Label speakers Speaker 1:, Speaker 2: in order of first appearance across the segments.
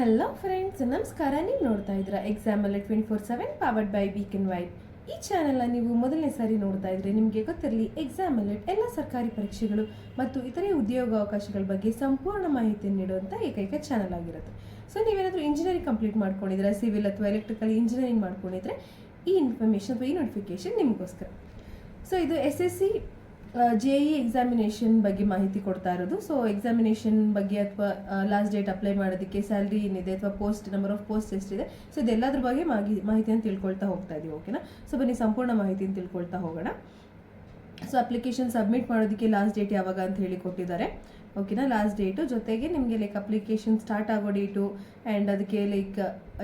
Speaker 1: Hello friends, ನಮಸ್ಕಾರ. ನೀವು ನೋಡ್ತಾ ಇದ್ದೀರಾ ಎಕ್ಸಾಮ್ ಅಲ್ಲೇ 24/7 ಪವರ್ಡ್ ಬೈ ವೀಕೆಂಡ್ ವೈಟ್. ಈ ಚಾನೆಲ್ನ ನೀವು ಮೊದಲನೇ ಸಾರಿ ನೋಡ್ತಾ ಇದ್ರೆ ನಿಮಗೆ ಗೊತ್ತಿರಲಿ, ಎಕ್ಸಾಮ್ ಅಲರ್ಟ್ ಎಲ್ಲ ಸರ್ಕಾರಿ ಪರೀಕ್ಷೆಗಳು ಮತ್ತು ಇತರೆ ಉದ್ಯೋಗಾವಕಾಶಗಳ ಬಗ್ಗೆ ಸಂಪೂರ್ಣ ಮಾಹಿತಿಯನ್ನು ನೀಡುವಂಥ ಏಕೈಕ ಚಾನಲ್ ಆಗಿರುತ್ತೆ. ಸೊ ನೀವೇನಾದರೂ ಇಂಜಿನಿಯರಿಂಗ್ ಕಂಪ್ಲೀಟ್ ಮಾಡ್ಕೊಂಡಿದ್ರೆ, ಸಿವಿಲ್ ಅಥವಾ ಎಲೆಕ್ಟ್ರಿಕಲ್ ಇಂಜಿನಿಯರಿಂಗ್ ಮಾಡ್ಕೊಂಡಿದ್ರೆ ಈ ಇನ್ಫಾರ್ಮೇಷನ್ ಅಥವಾ ಈ ನೋಟಿಫಿಕೇಶನ್ ನಿಮಗೋಸ್ಕರ. ಸೊ ಇದು SSC JEE ಎಕ್ಸಾಮಿನೇಷನ್ ಬಗ್ಗೆ ಮಾಹಿತಿ ಕೊಡ್ತಾ ಇರೋದು. ಸೊ ಎಕ್ಸಾಮಿನೇಷನ್ ಬಗ್ಗೆ ಅಥವಾ ಲಾಸ್ಟ್ ಡೇಟ್ ಅಪ್ಲೈ ಮಾಡೋದಕ್ಕೆ, ಸ್ಯಾಲ್ರಿ ಏನಿದೆ ಅಥವಾ ನಂಬರ್ ಆಫ್ ಪೋಸ್ಟ್ ಎಷ್ಟಿದೆ, ಸೊ ಇದೆಲ್ಲದ್ರ ಬಗ್ಗೆ ಮಾಹಿತಿಯನ್ನು ತಿಳ್ಕೊಳ್ತಾ ಹೋಗ್ತಾ ಇದೀವಿ. ಓಕೆನಾ? ಸೊ ಬನ್ನಿ ಸಂಪೂರ್ಣ ಮಾಹಿತಿಯನ್ನು ತಿಳ್ಕೊಳ್ತಾ ಹೋಗೋಣ. ಸೊ ಅಪ್ಲಿಕೇಶನ್ ಸಬ್ಮಿಟ್ ಮಾಡೋದಕ್ಕೆ ಲಾಸ್ಟ್ ಡೇಟ್ ಯಾವಾಗ ಅಂತ ಹೇಳಿ ಕೊಟ್ಟಿದ್ದಾರೆ. ಓಕೆನಾ? ಲಾಸ್ಟ್ ಡೇಟು ಜೊತೆಗೆ ನಿಮಗೆ ಅಪ್ಲಿಕೇಶನ್ ಸ್ಟಾರ್ಟ್ ಆಗೋ ಡೇಟು ಆ್ಯಂಡ್ ಅದಕ್ಕೆ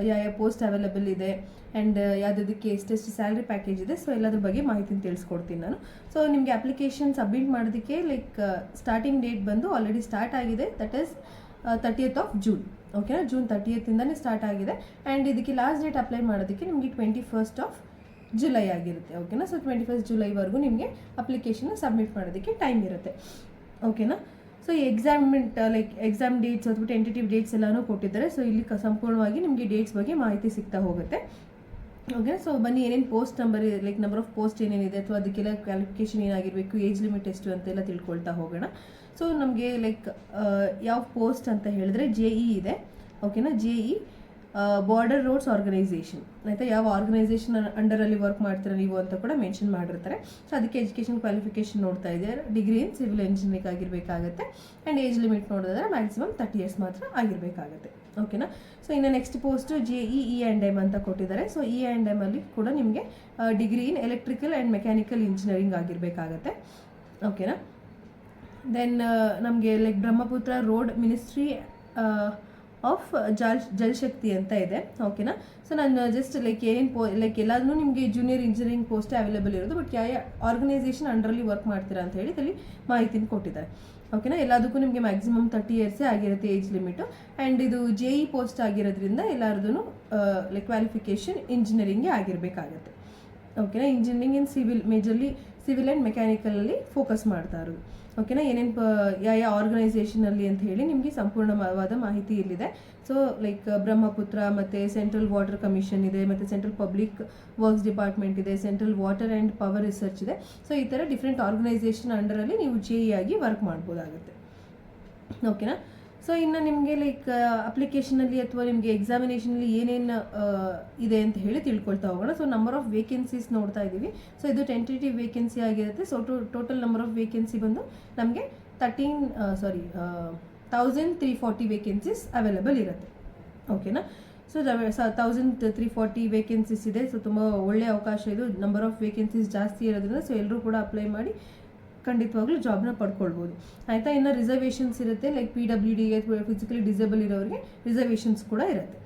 Speaker 1: ಯಾವ ಪೋಸ್ಟ್ ಅವೈಲೇಬಲ್ ಇದೆ ಆ್ಯಂಡ್ ಯಾವುದಕ್ಕೆ ಎಷ್ಟೆಷ್ಟು ಸ್ಯಾಲ್ರಿ ಪ್ಯಾಕೇಜ್ ಇದೆ, ಸೊ ಎಲ್ಲದ್ರ ಬಗ್ಗೆ ಮಾಹಿತಿನ ತಿಳಿಸ್ಕೊಡ್ತೀನಿ ನಾನು. ಸೊ ನಿಮಗೆ ಅಪ್ಲಿಕೇಶನ್ ಸಬ್ಮಿಟ್ ಮಾಡೋದಕ್ಕೆ ಸ್ಟಾರ್ಟಿಂಗ್ ಡೇಟ್ ಬಂದು ಆಲ್ರೆಡಿ ಸ್ಟಾರ್ಟ್ ಆಗಿದೆ. That is 30th of June. ಓಕೆನಾ? June 30th ಸ್ಟಾರ್ಟ್ ಆಗಿದೆ. ಆ್ಯಂಡ್ ಇದಕ್ಕೆ ಲಾಸ್ಟ್ ಡೇಟ್ ಅಪ್ಲೈ ಮಾಡೋದಕ್ಕೆ ನಿಮಗೆ 21st of July ಆಗಿರುತ್ತೆ. ಓಕೆನಾ? ಸೊ 21st July ನಿಮಗೆ ಅಪ್ಲಿಕೇಶನ್ ಸಬ್ಮಿಟ್ ಮಾಡೋದಕ್ಕೆ ಟೈಮ್ ಇರುತ್ತೆ. ಓಕೆನಾ? ಸೊ ಈ ಎಕ್ಸಾಮ್ ಡೇಟ್ಸ್ ಅಥವಾ ಟೆಂಟೇಟಿವ್ ಡೇಟ್ಸ್ ಎಲ್ಲನೂ ಕೊಟ್ಟಿದ್ದಾರೆ. ಸೊ ಇಲ್ಲಿ ಸಂಪೂರ್ಣವಾಗಿ ನಿಮಗೆ ಡೇಟ್ಸ್ ಬಗ್ಗೆ ಮಾಹಿತಿ ಸಿಗ್ತಾ ಹೋಗುತ್ತೆ. ಓಕೆ, ಸೊ ಬನ್ನಿ ಏನೇನು post number number of post ಏನೇನಿದೆ ಅಥವಾ ಅದಕ್ಕೆಲ್ಲ ಕ್ವಾಲಿಫಿಕೇಶನ್ ಏನಾಗಿರಬೇಕು, ಏಜ್ ಲಿಮಿಟ್ ಎಷ್ಟು ಅಂತೆಲ್ಲ ತಿಳ್ಕೊಳ್ತಾ ಹೋಗೋಣ. ಸೊ ನಮಗೆ ಯಾವ ಪೋಸ್ಟ್ ಅಂತ ಹೇಳಿದ್ರೆ JEE ಇದೆ. ಓಕೆನಾ? JEE ಬಾರ್ಡರ್ ರೋಡ್ಸ್ ಆರ್ಗನೈಸೇಷನ್, ಆಯಿತಾ? ಯಾವ ಆರ್ಗನೈಸೇಷನ್ ಅಂಡರಲ್ಲಿ ವರ್ಕ್ ಮಾಡ್ತೀರಾ ನೀವು ಅಂತ ಕೂಡ ಮೆನ್ಷನ್ ಮಾಡಿರ್ತಾರೆ. ಸೊ ಅದಕ್ಕೆ ಎಜುಕೇಷನ್ ಕ್ವಾಲಿಫಿಕೇಶನ್ ನೋಡ್ತಾ ಇದ್ದಾರೆ, ಡಿಗ್ರಿ ಇನ್ ಸಿವಿಲ್ ಇಂಜಿನಿಯರಿಂಗ್ ಆಗಿರಬೇಕಾಗುತ್ತೆ. ಆ್ಯಂಡ್ ಏಜ್ ಲಿಮಿಟ್ ನೋಡಿದ್ರೆ ಮ್ಯಾಕ್ಸಿಮಮ್ 30 years ಮಾತ್ರ ಆಗಿರಬೇಕಾಗುತ್ತೆ. ಓಕೆನಾ? ಸೊ ಇನ್ನು ನೆಕ್ಸ್ಟ್ ಪೋಸ್ಟು JEE E&M ಅಂತ ಕೊಟ್ಟಿದ್ದಾರೆ. ಸೊ E&M ಅಲ್ಲಿ ಕೂಡ ನಿಮಗೆ degree in electrical and mechanical engineering ಆಗಿರಬೇಕಾಗತ್ತೆ. ಓಕೆನಾ? ದೆನ್ ನಮಗೆ Brahmaputra road ministry of Jal Shakti ಅಂತ ಇದೆ. ಓಕೆನಾ? ಸೊ ನಾನು ಜಸ್ಟ್ ಏನೇನು ಎಲ್ಲಾದ್ರೂ ನಿಮಗೆ ಜೂನಿಯರ್ ಇಂಜಿನಿಯರಿಂಗ್ ಪೋಸ್ಟ್ ಅವೈಲೇಬಲ್ ಇರೋದು, ಬಟ್ ಯಾವ ಆರ್ಗನೈಸೇಷನ್ ಅಂಡರಲ್ಲಿ ವರ್ಕ್ ಮಾಡ್ತೀರಾ ಅಂತ ಹೇಳಿ ಅಲ್ಲಿ ಮಾಹಿತಿನ ಕೊಟ್ಟಿದ್ದಾರೆ. ಓಕೆನಾ? ಎಲ್ಲದಕ್ಕೂ ನಿಮಗೆ ಮ್ಯಾಕ್ಸಿಮಮ್ 30 years ಆಗಿರುತ್ತೆ ಏಜ್ ಲಿಮಿಟು. ಆ್ಯಂಡ್ ಇದು JEE ಪೋಸ್ಟ್ ಆಗಿರೋದ್ರಿಂದ ಎಲ್ಲರದೂ ಕ್ವಾಲಿಫಿಕೇಷನ್ ಇಂಜಿನಿಯರಿಂಗೇ ಆಗಿರಬೇಕಾಗತ್ತೆ. ಓಕೆನಾ? Engineering in majorly civil and ಮೆಕ್ಯಾನಿಕಲಲ್ಲಿ ಫೋಕಸ್ ಮಾಡ್ತಾ ಇರೋದು. ಓಕೆನಾ? ಏನೇನು ಯಾವ ಆರ್ಗನೈಸೇಷನಲ್ಲಿ ಅಂತ ಹೇಳಿ ನಿಮಗೆ ಸಂಪೂರ್ಣವಾದ ಮಾಹಿತಿ ಇಲ್ಲಿದೆ. ಸೊ ಬ್ರಹ್ಮಪುತ್ರ ಮತ್ತು ಸೆಂಟ್ರಲ್ ವಾಟರ್ ಕಮಿಷನ್ ಇದೆ, ಮತ್ತು ಸೆಂಟ್ರಲ್ ಪಬ್ಲಿಕ್ ವರ್ಕ್ಸ್ ಡಿಪಾರ್ಟ್ಮೆಂಟ್ ಇದೆ, central water and power research ಇದೆ. ಸೊ ಈ ಥರ ಡಿಫ್ರೆಂಟ್ ಆರ್ಗನೈಸೇಷನ್ ಅಂಡರಲ್ಲಿ ನೀವು JEE ಆಗಿ ವರ್ಕ್ ಮಾಡ್ಬೋದಾಗುತ್ತೆ. ಓಕೆನಾ? ಸೊ ಇನ್ನು ನಿಮಗೆ ಅಪ್ಲಿಕೇಶನಲ್ಲಿ ಅಥವಾ ನಿಮಗೆ ಎಕ್ಸಾಮಿನೇಷನಲ್ಲಿ ಏನೇನು ಇದೆ ಅಂತ ಹೇಳಿ ತಿಳ್ಕೊಳ್ತಾ ಹೋಗೋಣ. ಸೊ ನಂಬರ್ ಆಫ್ ವೇಕೆನ್ಸೀಸ್ ನೋಡ್ತಾ ಇದ್ದೀವಿ. ಸೊ ಇದು ಟೆಂಟೇಟಿವ್ ವೇಕೆನ್ಸಿ ಆಗಿರುತ್ತೆ. So total number of vacancy ಬಂದು ನಮಗೆ 1340 ವೇಕೆನ್ಸೀಸ್ ಅವೈಲೇಬಲ್ ಇರುತ್ತೆ. ಓಕೆನಾ? ಸೊ 1340 ವೇಕೆನ್ಸೀಸ್ ಇದೆ. ಸೊ ತುಂಬ ಒಳ್ಳೆಯ ಅವಕಾಶ ಇದು. ನಂಬರ್ ಆಫ್ ವೇಕೆನ್ಸೀಸ್ ಜಾಸ್ತಿ ಇರೋದ್ರಿಂದ ಸೊ ಎಲ್ಲರೂ ಕೂಡ ಅಪ್ಲೈ ಮಾಡಿ ಖಂಡಿತವಾಗ್ಲೂ ಜಾಬ್ನ ಪಡ್ಕೊಳ್ಬೋದು. ಆಯಿತಾ? ಇನ್ನು ರಿಸರ್ವೇಷನ್ಸ್ ಇರುತ್ತೆ, PWD ಫಿಸಿಕಲಿ ಡಿಸೇಬಲ್ ಇರೋರಿಗೆ ರಿಸರ್ವೇಷನ್ಸ್ ಕೂಡ ಇರುತ್ತೆ.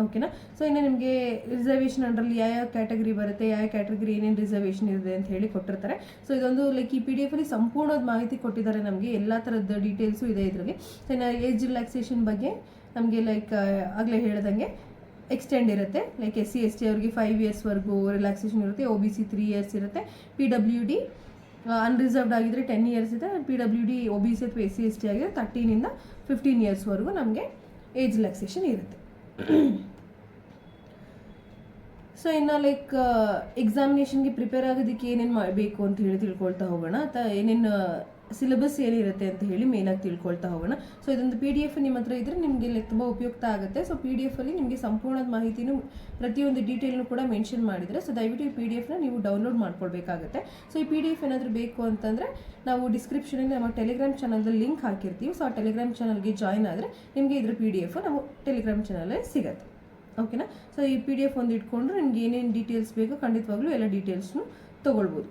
Speaker 1: ಓಕೆನಾ? ಸೊ ಇನ್ನು ನಿಮಗೆ ರಿಸರ್ವೇಷನ್ ಅಂಡರಲ್ಲಿ ಯಾವ ಕ್ಯಾಟಗರಿ ಬರುತ್ತೆ, ಯಾವ ಕ್ಯಾಟಗರಿ ಏನೇನು ರಿಸರ್ವೇಷನ್ ಇದೆ ಅಂತ ಹೇಳಿ ಕೊಟ್ಟಿರ್ತಾರೆ. ಸೊ ಇದೊಂದು ಈ PDF ಅಲ್ಲಿ ಸಂಪೂರ್ಣವಾದ ಮಾಹಿತಿ ಕೊಟ್ಟಿದ್ದಾರೆ. ನಮಗೆ ಎಲ್ಲ ಥರದ ಡೀಟೇಲ್ಸು ಇದೆ ಇದರಲ್ಲಿ. ಸೊ ಇನ್ನು ಏಜ್ ರಿಲ್ಯಾಕ್ಸೇಷನ್ ಬಗ್ಗೆ ನಮಗೆ ಆಗಲೇ ಹೇಳ್ದಂಗೆ ಎಕ್ಸ್ಟೆಂಡ್ ಇರುತ್ತೆ. SC ST ಅವ್ರಿಗೆ 5 yearsವರೆಗೂ ರಿಲ್ಯಾಕ್ಸೇಷನ್ ಇರುತ್ತೆ. OBC 3 years ಇರುತ್ತೆ. PWD ಅನ್ರಿಸರ್ವ್ಡ್ ಆಗಿದ್ರೆ 10 years ಇದೆ. PWD OBC ಅಥವಾ SC ST ಆಗಿದ್ರೆ 13 to 15 yearsವರೆಗೂ ನಮಗೆ ಏಜ್ ರಿಲ್ಯಾಕ್ಸೇಷನ್ ಇರುತ್ತೆ. ಸೊ ಇನ್ನು ಎಕ್ಸಾಮಿನೇಷನ್ಗೆ ಪ್ರಿಪೇರ್ ಆಗೋದಕ್ಕೆ ಏನೇನು ಮಾಡಬೇಕು ಅಂತ ಹೇಳಿ ತಿಳ್ಕೊಳ್ತಾ ಹೋಗೋಣ, ಅಥವಾ ಏನೇನು ಸಿಲೆಬಸ್ ಏನಿರುತ್ತೆ ಅಂತ ಹೇಳಿ ಮೇನಾಗಿ ತಿಳ್ಕೊಳ್ತಾ ಹೋಗೋಣ. ಸೊ ಇದೊಂದು PDF ನಿಮ್ಮ ಹತ್ರ ಇದ್ದರೆ ನಿಮಗೆ ತುಂಬ ಉಪಯುಕ್ತ ಆಗುತ್ತೆ. ಸೊ PDF ಅಲ್ಲಿ ನಿಮಗೆ ಸಂಪೂರ್ಣದ ಮಾಹಿತಿನೂ ಪ್ರತಿಯೊಂದು ಡೀಟೇಲ್ನು ಕೂಡ ಮೆನ್ಷನ್ ಮಾಡಿದರೆ, ಸೊ ದಯವಿಟ್ಟು ಈ PDFನ ನೀವು ಡೌನ್ಲೋಡ್ ಮಾಡ್ಕೊಳ್ಬೇಕಾಗುತ್ತೆ. ಸೊ ಈ PDF ಏನಾದರೂ ಬೇಕು ಅಂತಂದರೆ ನಾವು ಡಿಸ್ಕ್ರಿಪ್ಷನಲ್ಲಿ ನಮ್ಮ ಟೆಲಿಗ್ರಾಮ್ ಚಾನಲ್ದಲ್ಲಿ ಲಿಂಕ್ ಹಾಕಿರ್ತೀವಿ. ಸೊ ಆ ಟೆಲಿಗ್ರಾಮ್ ಚಾನಲ್ಗೆ ಜಾಯ್ನ್ ಆದರೆ ನಿಮಗೆ ಇದ್ರ PDF ನಾವು ಟೆಲಿಗ್ರಾಮ್ ಚಾನಲಲ್ಲಿ ಸಿಗುತ್ತೆ. ಓಕೆನಾ? ಸೊ ಈ PDF ಒಂದು ಇಟ್ಕೊಂಡ್ರೆ ನಿಮ್ಗೆ ಏನೇನು ಡೀಟೇಲ್ಸ್ ಬೇಕೋ ಖಂಡಿತವಾಗ್ಲೂ ಎಲ್ಲ ಡೀಟೇಲ್ಸ್ನು ತೊಗೊಳ್ಬೋದು.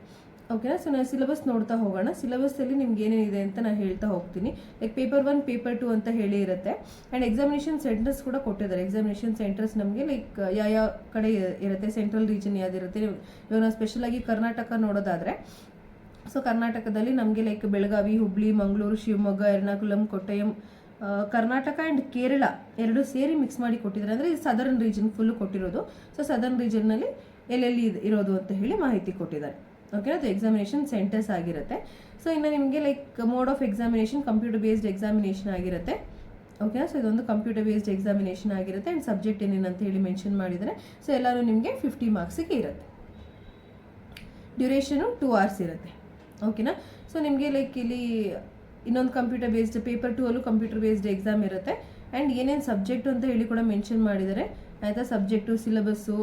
Speaker 1: ಓಕೆನಾ? ಸೊ ನಾನು ಸಿಲೆಬಸ್ ನೋಡ್ತಾ ಹೋಗೋಣ. ಸಿಲೆಬಸ್ಸಲ್ಲಿ ನಿಮ್ಗೆ ಏನೇನಿದೆ ಅಂತ ನಾನು ಹೇಳ್ತಾ ಹೋಗ್ತೀನಿ. ಪೇಪರ್ 1 ಪೇಪರ್ 2 ಅಂತ ಹೇಳಿ ಇರುತ್ತೆ. ಆ್ಯಂಡ್ ಎಕ್ಸಾಮಿನೇಷನ್ ಸೆಂಟರ್ಸ್ ಕೂಡ ಕೊಟ್ಟಿದ್ದಾರೆ. ಎಕ್ಸಾಮಿನೇಷನ್ ಸೆಂಟರ್ಸ್ ನಮಗೆ ಯಾವ ಕಡೆ ಇರುತ್ತೆ, ಸೆಂಟ್ರಲ್ ರೀಜನ್ ಯಾವುದಿರುತ್ತೆ. ಇವಾಗ ನಾವು ಸ್ಪೆಷಲಾಗಿ ಕರ್ನಾಟಕ ನೋಡೋದಾದರೆ, ಸೊ ಕರ್ನಾಟಕದಲ್ಲಿ ನಮಗೆ ಬೆಳಗಾವಿ, ಹುಬ್ಳಿ, ಮಂಗಳೂರು, ಶಿವಮೊಗ್ಗ, ಎರ್ನಾಕುಲಂ, ಕೊಟ್ಟಯಂ, ಕರ್ನಾಟಕ ಆ್ಯಂಡ್ ಕೇರಳ ಎರಡು ಸೇರಿ ಮಿಕ್ಸ್ ಮಾಡಿ ಕೊಟ್ಟಿದ್ದಾರೆ. ಅಂದರೆ ಇದು ಸದರ್ನ್ ರೀಜನ್ ಫುಲ್ಲು ಕೊಟ್ಟಿರೋದು. ಸೊ ಸದರ್ನ್ ರೀಜನ್ನಲ್ಲಿ ಎಲ್ಲೆಲ್ಲಿ ಇರೋದು ಅಂತ ಹೇಳಿ ಮಾಹಿತಿ ಕೊಟ್ಟಿದ್ದಾರೆ. ಓಕೆ, ಅದು ಎಕ್ಸಾಮಿನೇಷನ್ ಸೆಂಟರ್ಸ್ ಆಗಿರುತ್ತೆ. ಸೊ ಇನ್ನು ನಿಮಗೆ mode of examination computer based examination ಆಗಿರುತ್ತೆ. ಓಕೆನಾ. ಸೊ ಇದೊಂದು ಕಂಪ್ಯೂಟರ್ ಬೇಸ್ಡ್ ಎಕ್ಸಾಮಿನೇಷನ್ ಆಗಿರುತ್ತೆ. ಆ್ಯಂಡ್ ಸಬ್ಜೆಕ್ಟ್ ಏನೇನಂತ ಹೇಳಿ ಮೆನ್ಷನ್ ಮಾಡಿದರೆ, ಸೊ ಎಲ್ಲರೂ ನಿಮಗೆ 50 ಮಾರ್ಕ್ಸಿಗೆ ಇರುತ್ತೆ. ಡ್ಯೂರೇಷನು 2 hours ಇರುತ್ತೆ. ಓಕೆನಾ. ಸೊ ನಿಮಗೆ ಲೈಕ್ ಇಲ್ಲಿ ಇನ್ನೊಂದು ಕಂಪ್ಯೂಟರ್ ಬೇಸ್ಡ್ ಪೇಪರ್ 2 ಅಲ್ಲೂ ಕಂಪ್ಯೂಟರ್ ಬೇಸ್ಡ್ ಎಕ್ಸಾಮ್ ಇರುತ್ತೆ. ಆ್ಯಂಡ್ ಏನೇನು ಸಬ್ಜೆಕ್ಟು ಅಂತ ಹೇಳಿ ಕೂಡ ಮೆನ್ಷನ್ ಮಾಡಿದ್ದಾರೆ ಆಯಿತಾ. ಸಬ್ಜೆಕ್ಟು, ಸಿಲೆಬಸ್ಸು,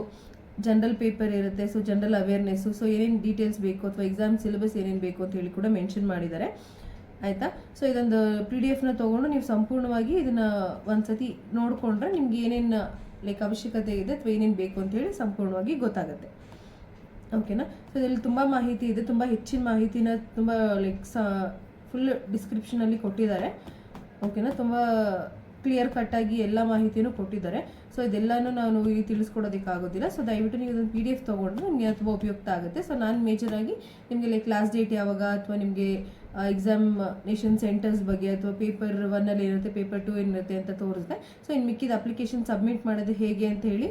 Speaker 1: ಜನರಲ್ ಪೇಪರ್ ಇರುತ್ತೆ. ಸೊ ಜನರಲ್ ಅವೇರ್ನೆಸ್ಸು, ಸೊ ಏನೇನು ಡೀಟೇಲ್ಸ್ ಬೇಕು ಅಥವಾ ಎಕ್ಸಾಮ್ ಸಿಲೆಬಸ್ ಏನೇನು ಬೇಕು ಅಂತ ಹೇಳಿ ಕೂಡ ಮೆನ್ಷನ್ ಮಾಡಿದ್ದಾರೆ ಆಯಿತಾ. ಸೊ ಇದೊಂದು PDF ತೊಗೊಂಡು ನೀವು ಸಂಪೂರ್ಣವಾಗಿ ಇದನ್ನು ಒಂದ್ಸತಿ ನೋಡಿಕೊಂಡ್ರೆ ನಿಮ್ಗೆ ಏನೇನು ಲೈಕ್ ಅವಶ್ಯಕತೆ ಇದೆ ಅಥವಾ ಏನೇನು ಬೇಕು ಅಂತೇಳಿ ಸಂಪೂರ್ಣವಾಗಿ ಗೊತ್ತಾಗುತ್ತೆ. ಓಕೆನಾ. ಸೊ ಇದರಲ್ಲಿ ತುಂಬ ಮಾಹಿತಿ ಇದೆ, ತುಂಬ ಹೆಚ್ಚಿನ ಮಾಹಿತಿನ ತುಂಬ ಲೈಕ್ ಫುಲ್ ಡಿಸ್ಕ್ರಿಪ್ಷನಲ್ಲಿ ಕೊಟ್ಟಿದ್ದಾರೆ. ಓಕೆನಾ. ತುಂಬ ಕ್ಲಿಯರ್ ಕಟ್ಟಾಗಿ ಎಲ್ಲ ಮಾಹಿತಿನೂ ಕೊಟ್ಟಿದ್ದಾರೆ. ಸೊ ಇದೆಲ್ಲನೂ ನಾನು ಇಲ್ಲಿ ತಿಳಿಸ್ಕೊಡೋದಕ್ಕಾಗೋದಿಲ್ಲ. ಸೊ ದಯವಿಟ್ಟು ನೀವು ಇದೊಂದು PDF ತೊಗೊಂಡ್ರೆ ನಿಮಗೆ ತುಂಬ ಉಪಯುಕ್ತ ಆಗುತ್ತೆ. ಸೊ ನಾನು ಮೇಜರಾಗಿ ನಿಮಗೆ ಲೈಕ್ ಲಾಸ್ಟ್ ಡೇಟ್ ಯಾವಾಗ ಅಥವಾ ನಿಮಗೆ ಎಕ್ಸಾಮಿನೇಷನ್ ಸೆಂಟರ್ಸ್ ಬಗ್ಗೆ ಅಥವಾ ಪೇಪರ್ 1 ಏನಿರುತ್ತೆ, ಪೇಪರ್ 2 ಏನಿರುತ್ತೆ ಅಂತ ತೋರಿಸಿದೆ. ಸೊ ಇನ್ನು ಮಿಕ್ಕಿದ ಅಪ್ಲಿಕೇಶನ್ ಸಬ್ಮಿಟ್ ಮಾಡೋದು ಹೇಗೆ ಅಂತ ಹೇಳಿ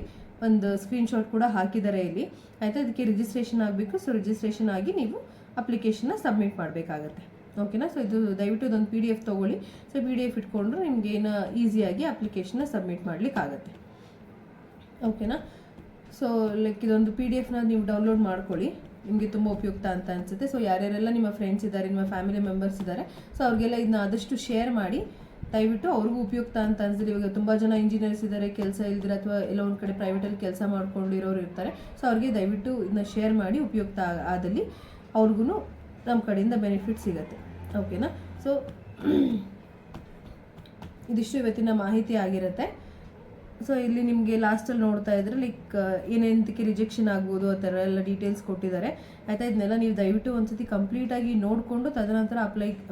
Speaker 1: ಒಂದು ಸ್ಕ್ರೀನ್ಶಾಟ್ ಕೂಡ ಹಾಕಿದ್ದಾರೆ ಇಲ್ಲಿ ಆಯಿತಾ. ಅದಕ್ಕೆ ರಿಜಿಸ್ಟ್ರೇಷನ್ ಆಗಬೇಕು. ಸೊ ರಿಜಿಸ್ಟ್ರೇಷನ್ ಆಗಿ ನೀವು ಅಪ್ಲಿಕೇಶನ್ನ ಸಬ್ಮಿಟ್ ಮಾಡಬೇಕಾಗತ್ತೆ. ಓಕೆನಾ. ಸೊ ಇದು ದಯವಿಟ್ಟು ಇದೊಂದು PDF ತೊಗೊಳ್ಳಿ. ಸೊ PDF ಇಟ್ಕೊಂಡ್ರೆ ನಿಮಗೆ ಏನು ಈಸಿಯಾಗಿ ಅಪ್ಲಿಕೇಶನ್ನ ಸಬ್ಮಿಟ್ ಮಾಡಲಿಕ್ಕಾಗತ್ತೆ. ಓಕೆನಾ. ಸೊ ಲೈಕ್ ಇದೊಂದು PDF ನೀವು ಡೌನ್ಲೋಡ್ ಮಾಡ್ಕೊಳ್ಳಿ, ನಿಮಗೆ ತುಂಬ ಉಪಯುಕ್ತ ಅಂತ ಅನಿಸುತ್ತೆ. ಸೊ ಯಾರ್ಯಾರೆಲ್ಲ ನಿಮ್ಮ ಫ್ರೆಂಡ್ಸ್ ಇದ್ದಾರೆ, ನಿಮ್ಮ ಫ್ಯಾಮಿಲಿ ಮೆಂಬರ್ಸ್ ಇದ್ದಾರೆ, ಸೊ ಅವ್ರಿಗೆಲ್ಲ ಇದನ್ನ ಆದಷ್ಟು ಶೇರ್ ಮಾಡಿ. ದಯವಿಟ್ಟು ಅವ್ರಿಗೂ ಉಪಯುಕ್ತ ಅಂತ ಅನಿಸಿದ್ರೆ, ಇವಾಗ ತುಂಬ ಜನ ಇಂಜಿನಿಯರ್ಸ್ ಇದ್ದಾರೆ, ಕೆಲಸ ಇಲ್ದಿರ ಅಥವಾ ಎಲ್ಲ ಒಂದು ಕಡೆ ಪ್ರೈವೇಟಲ್ಲಿ ಕೆಲಸ ಮಾಡ್ಕೊಂಡಿರೋರು ಇರ್ತಾರೆ. ಸೊ ಅವ್ರಿಗೆ ದಯವಿಟ್ಟು ಇದನ್ನ ಶೇರ್ ಮಾಡಿ, ಉಪಯುಕ್ತ ಆದಲ್ಲಿ ಅವ್ರಿಗೂ ನಮ್ಮ ಕಡೆಯಿಂದ ಬೆನಿಫಿಟ್ ಸಿಗುತ್ತೆ. ಓಕೆನಾ. ಸೊ ಇದಿಷ್ಟು ಇವತ್ತಿನ ಮಾಹಿತಿ ಆಗಿರುತ್ತೆ. ಸೊ ಇಲ್ಲಿ ನಿಮಗೆ ಲಾಸ್ಟಲ್ಲಿ ನೋಡ್ತಾ ಇದ್ರೆ ಲೈಕ್ ಏನೇನಕ್ಕೆ ರಿಜೆಕ್ಷನ್ ಆಗ್ಬೋದು ಆ ಥರ ಎಲ್ಲ ಡೀಟೇಲ್ಸ್ ಕೊಟ್ಟಿದ್ದಾರೆ ಆಯಿತಾ. ಇದನ್ನೆಲ್ಲ ನೀವು ದಯವಿಟ್ಟು ಒಂದ್ಸತಿ ಕಂಪ್ಲೀಟಾಗಿ ನೋಡಿಕೊಂಡು ತದನಂತರ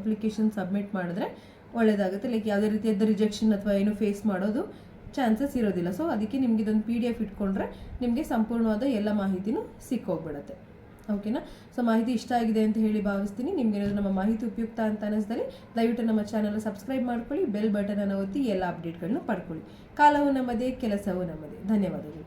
Speaker 1: ಅಪ್ಲಿಕೇಶನ್ ಸಬ್ಮಿಟ್ ಮಾಡಿದ್ರೆ ಒಳ್ಳೆಯದಾಗುತ್ತೆ. ಲೈಕ್ ಯಾವುದೇ ರೀತಿಯಾದ ರಿಜೆಕ್ಷನ್ ಅಥವಾ ಏನು ಫೇಸ್ ಮಾಡೋದು ಚಾನ್ಸಸ್ ಇರೋದಿಲ್ಲ. ಸೊ ಅದಕ್ಕೆ ನಿಮಗೆ ಇದೊಂದು PDF ಇಟ್ಕೊಂಡ್ರೆ ನಿಮಗೆ ಸಂಪೂರ್ಣವಾದ ಎಲ್ಲ ಮಾಹಿತಿನೂ ಸಿಕ್ಕೋಗ್ಬಿಡುತ್ತೆ. ಓಕೆನಾ. ಸೊ ಮಾಹಿತಿ ಇಷ್ಟ ಆಗಿದೆ ಅಂತ ಹೇಳಿ ಭಾವಿಸ್ತೀನಿ. ನಿಮಗೆ ನಮ್ಮ ಮಾಹಿತಿ ಉಪಯುಕ್ತ ಅಂತ ಅನ್ನಿಸಿದಲ್ಲಿ ದಯವಿಟ್ಟು ನಮ್ಮ ಚಾನಲ್ ಸಬ್ಸ್ಕ್ರೈಬ್ ಮಾಡ್ಕೊಳ್ಳಿ, ಬೆಲ್ ಬಟನನ್ನು ಒತ್ತಿ ಎಲ್ಲ ಅಪ್ಡೇಟ್ಗಳನ್ನು ಪಡ್ಕೊಳ್ಳಿ. ಕಾಲವು ನಮ್ಮದೇ, ಕೆಲಸವೂ ನಮ್ಮದೇ. ಧನ್ಯವಾದಗಳು.